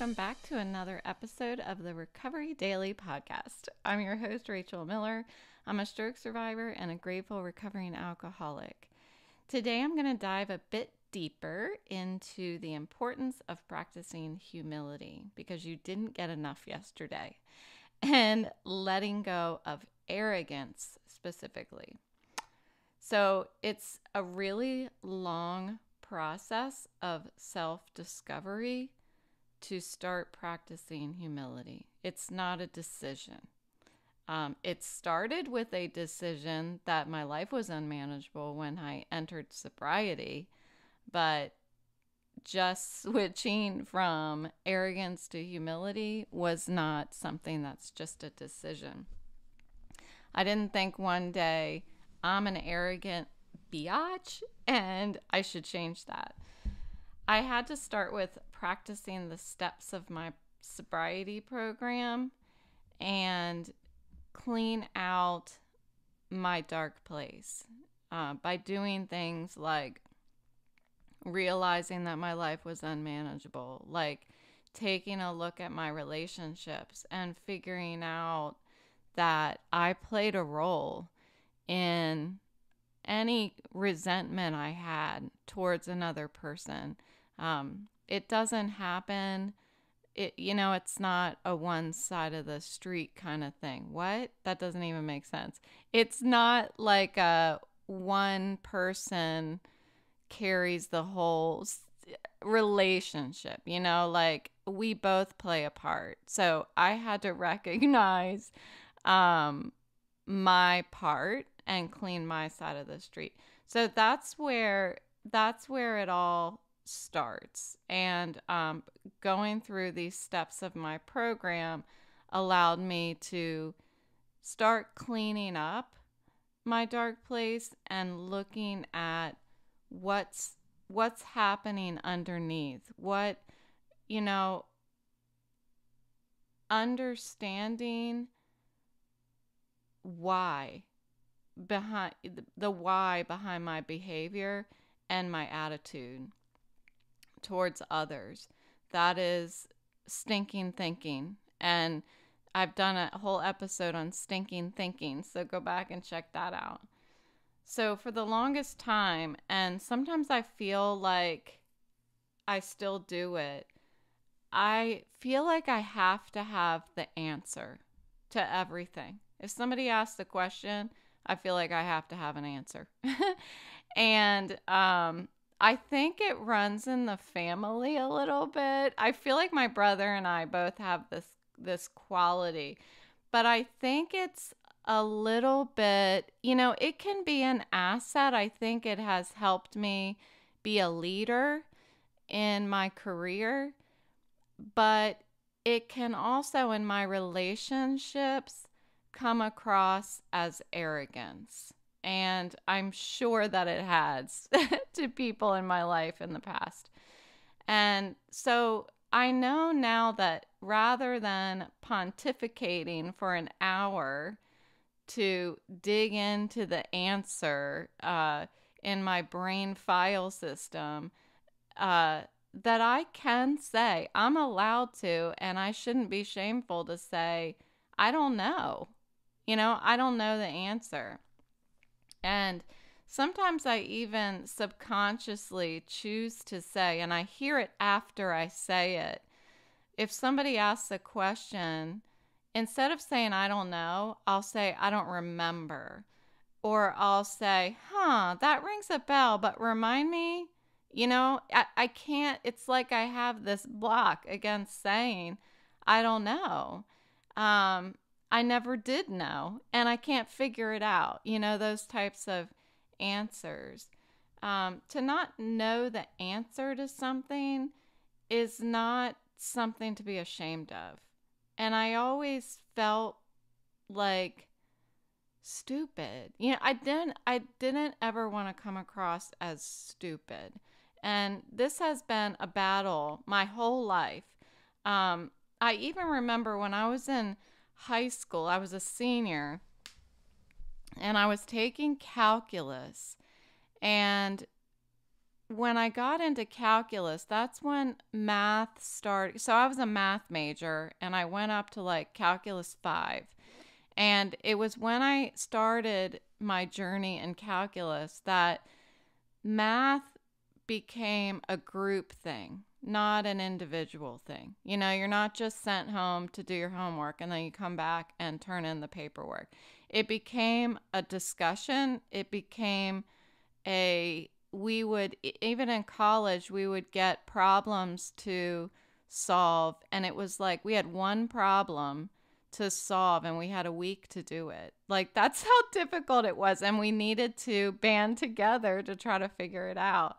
welcome back to another episode of the Recovery Daily Podcast. I'm your host, Rachel Miller. I'm a stroke survivor and a grateful recovering alcoholic. Today, I'm going to dive a bit deeper into the importance of practicing humility because you didn't get enough yesterday, and letting go of arrogance specifically. So it's a really long process of self-discovery to start practicing humility. It's not a decision. It started with a decision that my life was unmanageable when I entered sobriety, but just switching from arrogance to humility was not something that's just a decision. I didn't think one day I'm an arrogant biatch and I should change that. I had to start with practicing the steps of my sobriety program and clean out my dark place by doing things like realizing that my life was unmanageable, like taking a look at my relationships and figuring out that I played a role in any resentment I had towards another person. It doesn't happen. It's not a one side of the street kind of thing. What? That doesn't even make sense. It's not like a one person carries the whole relationship, like we both play a part. So I had to recognize my part and clean my side of the street. So that's where it all starts. And going through these steps of my program allowed me to start cleaning up my dark place and looking at what's happening underneath. Understanding why behind my behavior and my attitude towards others. That is stinking thinking. And I've done a whole episode on stinking thinking, so go back and check that out. So for the longest time, and sometimes I feel like I still do it, I feel like I have to have the answer to everything. If somebody asks a question, I feel like I have to have an answer. And I think it runs in the family a little bit. I feel like my brother and I both have this quality, but I think it's a little bit, it can be an asset. I think it has helped me be a leader in my career, but it can also in my relationships come across as arrogance. And I'm sure that it has to people in my life in the past. And so I know now that rather than pontificating for an hour to dig into the answer in my brain file system, that I can say, I'm allowed to, and I shouldn't be shameful to say, I don't know. I don't know the answer. And sometimes I even subconsciously choose to say, and I hear it after I say it, if somebody asks a question, instead of saying, I don't know, I'll say, I don't remember. Or I'll say, that rings a bell, but remind me, I can't, it's like I have this block against saying, I don't know. I never did know, and I can't figure it out. Those types of answers. To not know the answer to something is not something to be ashamed of. And I always felt like stupid. I didn't ever want to come across as stupid. And this has been a battle my whole life. I even remember when I was in high school, I was a senior, and I was taking calculus, and when I got into calculus, that's when math started. So I was a math major and I went up to like calculus 5. And it was when I started my journey in calculus that math became a group thing, not an individual thing. You know, you're not just sent home to do your homework and then you come back and turn in the paperwork. It became a discussion. It became we would, even in college, we would get problems to solve. And it was like we had one problem to solve and we had a week to do it. Like, that's how difficult it was. And we needed to band together to try to figure it out.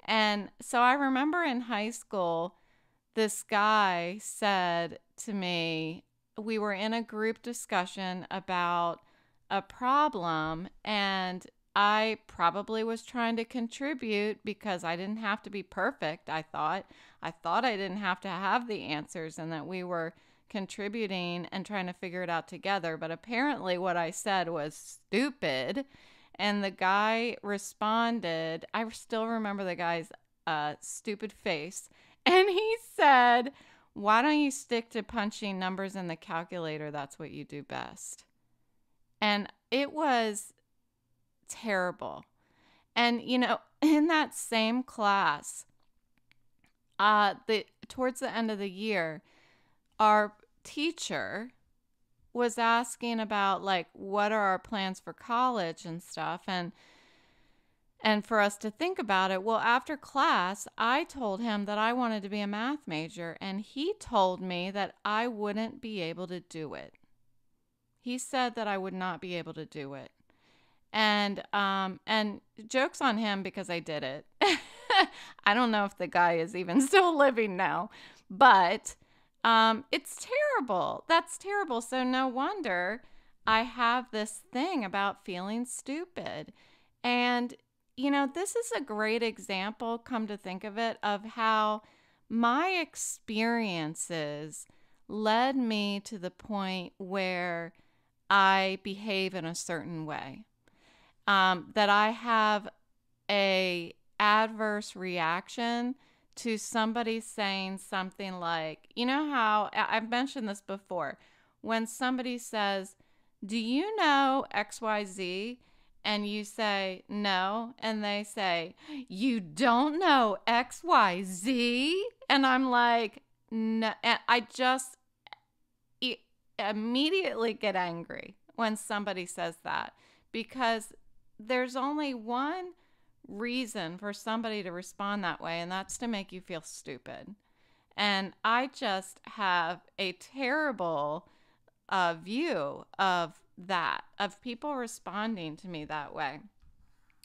And so I remember in high school, this guy said to me, we were in a group discussion about a problem, and I probably was trying to contribute because I didn't have to be perfect. I thought I didn't have to have the answers and that we were contributing and trying to figure it out together. But apparently what I said was stupid. And the guy responded, I still remember the guy's stupid face. And he said, why don't you stick to punching numbers in the calculator? That's what you do best. And it was terrible. And, you know, in that same class, towards the end of the year, our teacher was asking about like what are our plans for college and stuff, and for us to think about it. Well, after class, I told him that I wanted to be a math major, and he told me that I wouldn't be able to do it. He said that I would not be able to do it. And joke's on him because I did it. I don't know if the guy is even still living now, but it's terrible. That's terrible. So no wonder I have this thing about feeling stupid. And, you know, this is a great example, come to think of it, of how my experiences led me to the point where I behave in a certain way. That I have a adverse reaction to somebody saying something like, you know how I've mentioned this before, when somebody says, do you know XYZ? And you say, no. And they say, you don't know XYZ? And I'm like, no. And I just immediately get angry when somebody says that, because there's only one reason for somebody to respond that way, and that's to make you feel stupid. And I just have a terrible view of that, of people responding to me that way.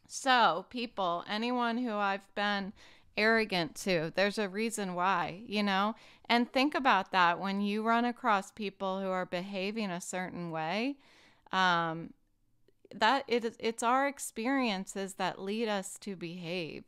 So people, anyone who I've been arrogant to, there's a reason why, you know? And think about that when you run across people who are behaving a certain way. That it's our experiences that lead us to behave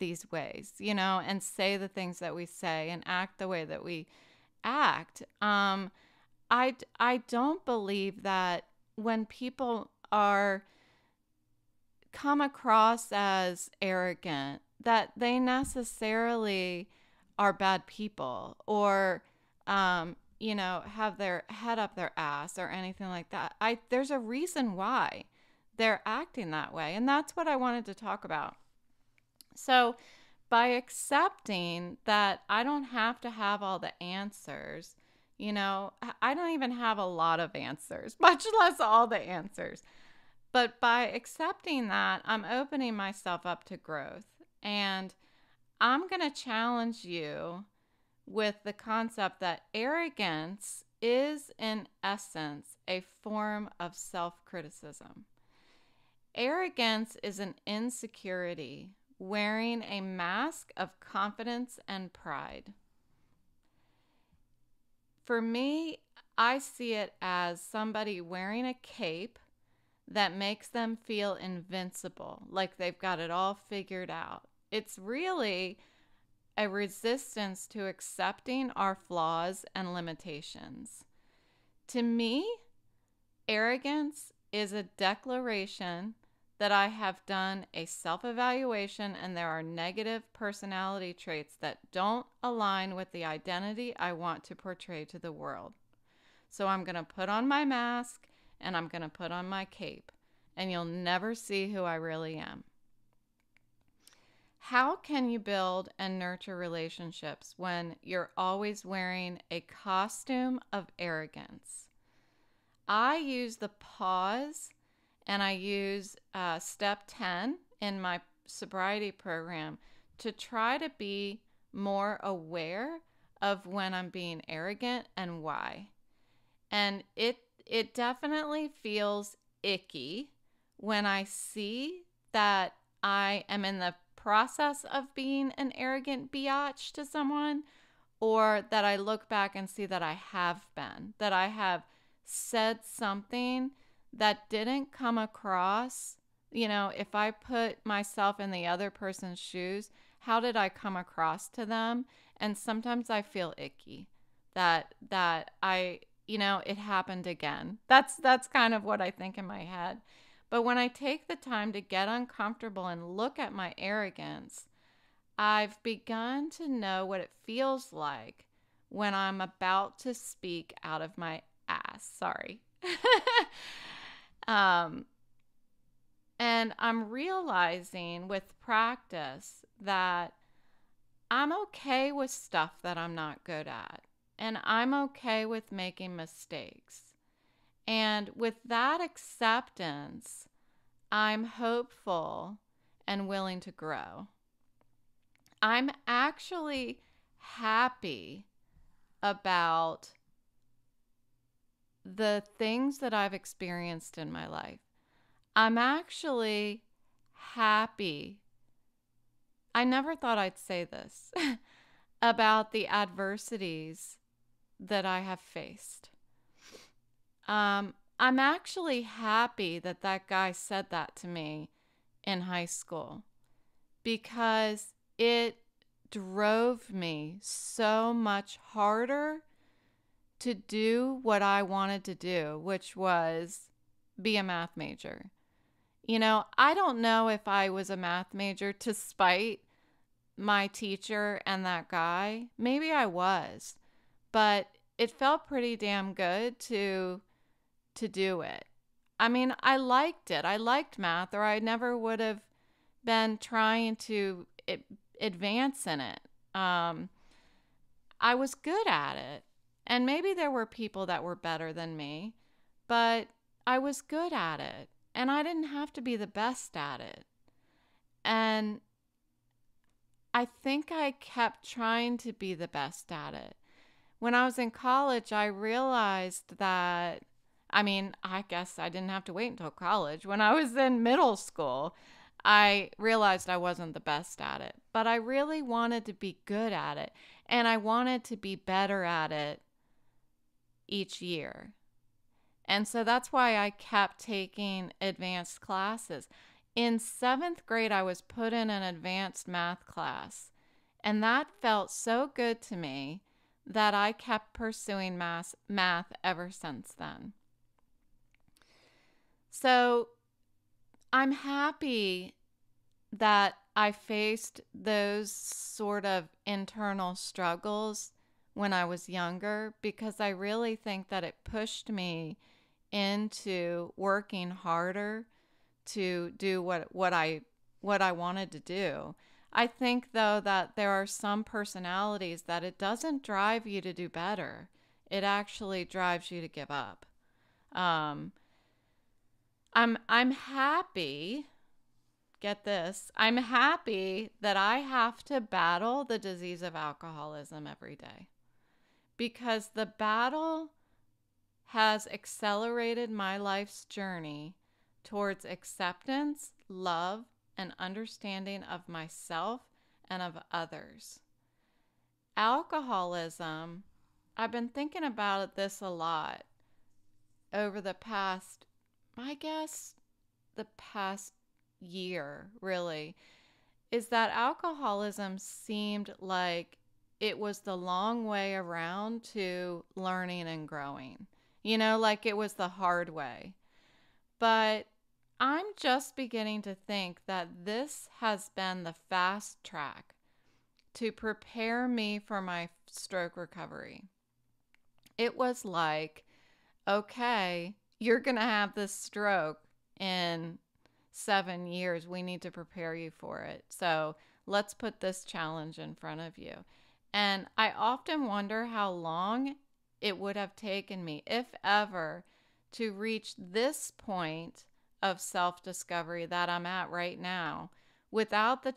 these ways, you know, and say the things that we say and act the way that we act. I don't believe that when people are come across as arrogant, that they necessarily are bad people or you know, have their head up their ass or anything like that. There's a reason why they're acting that way. And that's what I wanted to talk about. So by accepting that I don't have to have all the answers, you know, I don't even have a lot of answers, much less all the answers. But by accepting that, I'm opening myself up to growth. And I'm going to challenge you with the concept that arrogance is, in essence, a form of self-criticism. Arrogance is an insecurity wearing a mask of confidence and pride. For me, I see it as somebody wearing a cape that makes them feel invincible, like they've got it all figured out. It's really a resistance to accepting our flaws and limitations. To me, arrogance is a declaration that I have done a self-evaluation and there are negative personality traits that don't align with the identity I want to portray to the world. So I'm going to put on my mask and I'm going to put on my cape, and you'll never see who I really am. How can you build and nurture relationships when you're always wearing a costume of arrogance? I use the pause and I use step 10 in my sobriety program to try to be more aware of when I'm being arrogant and why. And it definitely feels icky when I see that I am in the process of being an arrogant biatch to someone, or that I look back and see that I have been, that I have said something that didn't come across. If I put myself in the other person's shoes, how did I come across to them? And sometimes I feel icky that I, it happened again. That's kind of what I think in my head. But when I take the time to get uncomfortable and look at my arrogance, I've begun to know what it feels like when I'm about to speak out of my ass. Sorry. And I'm realizing with practice that I'm okay with stuff that I'm not good at. And I'm okay with making mistakes. And with that acceptance, I'm hopeful and willing to grow. I'm actually happy about the things that I've experienced in my life. I'm actually happy. I never thought I'd say this about the adversities that I have faced. I'm actually happy that that guy said that to me in high school, because it drove me so much harder to do what I wanted to do, which was be a math major. I don't know if I was a math major to spite my teacher and that guy. Maybe I was, but it felt pretty damn good to do it. I mean, I liked it. I liked math, or I never would have been trying to advance in it. I was good at it. And maybe there were people that were better than me, but I was good at it. And I didn't have to be the best at it. And I think I kept trying to be the best at it. When I was in college, I realized that, I guess I didn't have to wait until college. When I was in middle school, I realized I wasn't the best at it. But I really wanted to be good at it. And I wanted to be better at it each year. And so that's why I kept taking advanced classes. In 7th grade, I was put in an advanced math class. And that felt so good to me that I kept pursuing math ever since then. So I'm happy that I faced those sort of internal struggles when I was younger, because I really think that it pushed me into working harder to do what I wanted to do. I think, though, that there are some personalities that it doesn't drive you to do better. It actually drives you to give up. I'm happy. Get this. I'm happy that I have to battle the disease of alcoholism every day, because the battle has accelerated my life's journey towards acceptance, love, and understanding of myself and of others. Alcoholism, I've been thinking about this a lot over the past, the past year, really, is that alcoholism seemed like it was the long way around to learning and growing. Like it was the hard way. But I'm just beginning to think that this has been the fast track to prepare me for my stroke recovery. It was like, okay, you're going to have this stroke in 7 years. We need to prepare you for it. So let's put this challenge in front of you. And I often wonder how long it would have taken me, if ever, to reach this point of self discovery that I'm at right now without the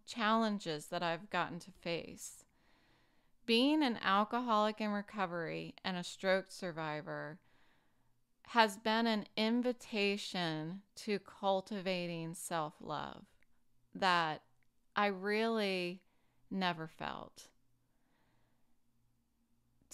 challenges that I've gotten to face. Being an alcoholic in recovery and a stroke survivor has been an invitation to cultivating self-love that I really never felt.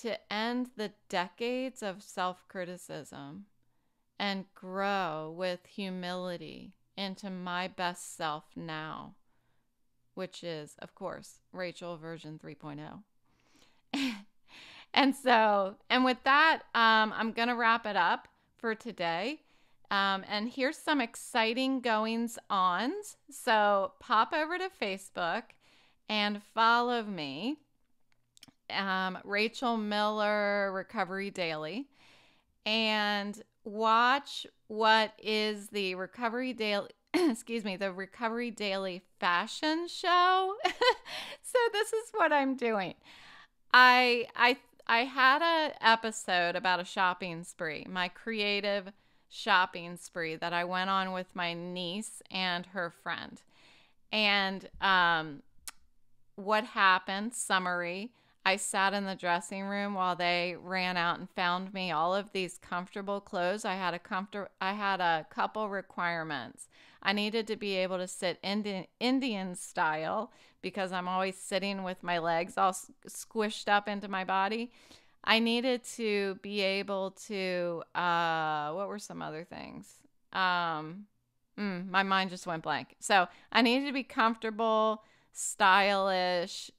To end the decades of self-criticism and grow with humility into my best self now, which is, of course, Rachel version 3.0. And with that, I'm going to wrap it up for today. And here's some exciting goings ons. So pop over to Facebook and follow me, Rachel Miller Recovery Daily, and watch what is the Recovery Daily. Excuse me, the Recovery Daily fashion show. So this is what I'm doing. I had an episode about a shopping spree, my creative shopping spree that I went on with my niece and her friend. And what happened, summary, I sat in the dressing room while they ran out and found me all of these comfortable clothes. I had a couple requirements. I needed to be able to sit Indian style because I'm always sitting with my legs all squished up into my body. I needed to be able to, what were some other things? My mind just went blank. So I needed to be comfortable, stylish,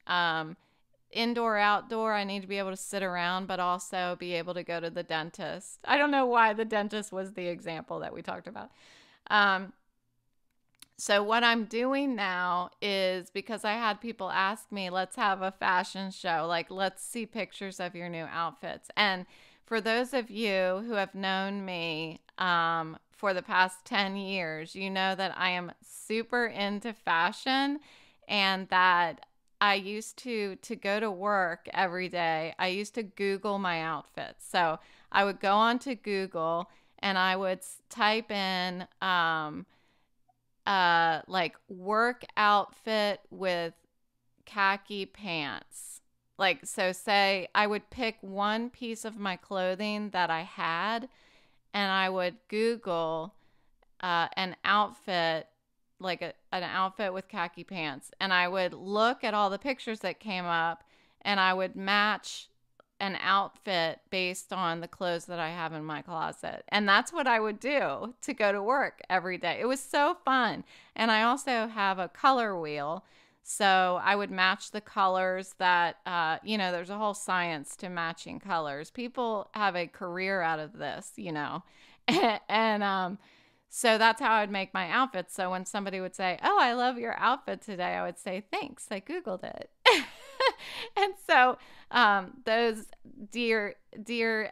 indoor, outdoor. I need to be able to sit around, but also be able to go to the dentist. I don't know why the dentist was the example that we talked about. So what I'm doing now is, because I had people ask me, let's have a fashion show. Like, let's see pictures of your new outfits. And for those of you who have known me for the past 10 years, you know that I am super into fashion, and that I used to go to work every day. I used to Google my outfits. So I would go onto Google and I would type in like work outfit with khaki pants. Like, so say I would pick one piece of my clothing that I had, and I would Google an outfit, like an outfit with khaki pants, and I would look at all the pictures that came up, and I would match an outfit based on the clothes that I have in my closet. And that's what I would do to go to work every day. It was so fun. And I also have a color wheel. So I would match the colors that, there's a whole science to matching colors. People have a career out of this, and so that's how I'd make my outfits. So when somebody would say, "Oh, I love your outfit today," I would say, "Thanks, I Googled it." And so those dear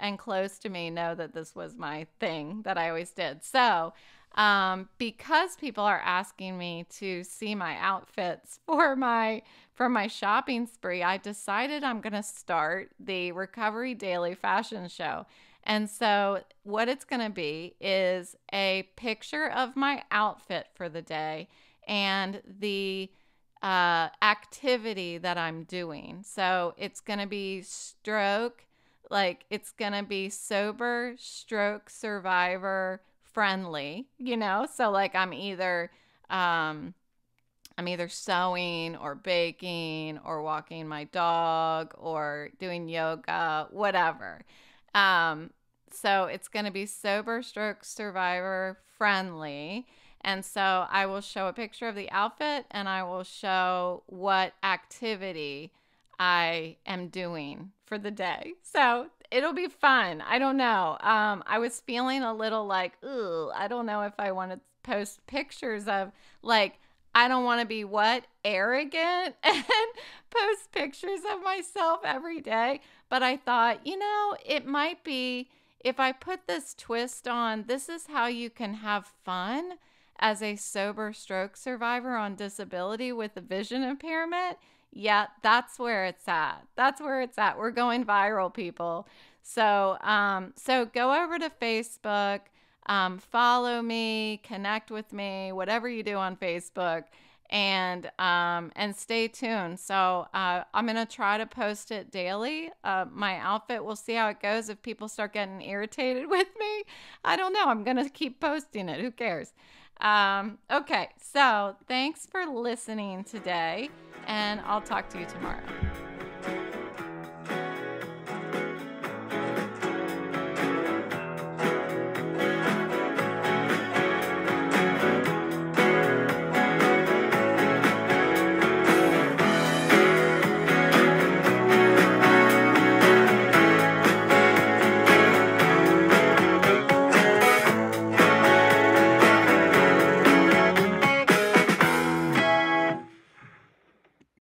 and close to me know that this was my thing that I always did. So because people are asking me to see my outfits for my shopping spree, I decided I'm going to start the Recovery Daily fashion show. And so what it's going to be is a picture of my outfit for the day and the activity that I'm doing. So it's going to be it's going to be sober, stroke survivor friendly, So like I'm either sewing or baking or walking my dog or doing yoga, whatever. So it's going to be sober, stroke survivor friendly. And so I will show a picture of the outfit, and I will show what activity I am doing for the day. So it'll be fun. I don't know. I was feeling a little like, ooh, I don't know if I want to post pictures of like, I don't want to be what? Arrogant and post pictures of myself every day. But I thought, it might be if I put this twist on, this is how you can have fun as a sober stroke survivor on disability with a vision impairment. Yeah, that's where it's at. That's where it's at. We're going viral, people. So go over to Facebook, follow me, connect with me, whatever you do on Facebook, and stay tuned. So I'm gonna try to post it daily. My outfit. We'll see how it goes. If people start getting irritated with me, I don't know. I'm gonna keep posting it. Who cares? Okay. So thanks for listening today, and I'll talk to you tomorrow.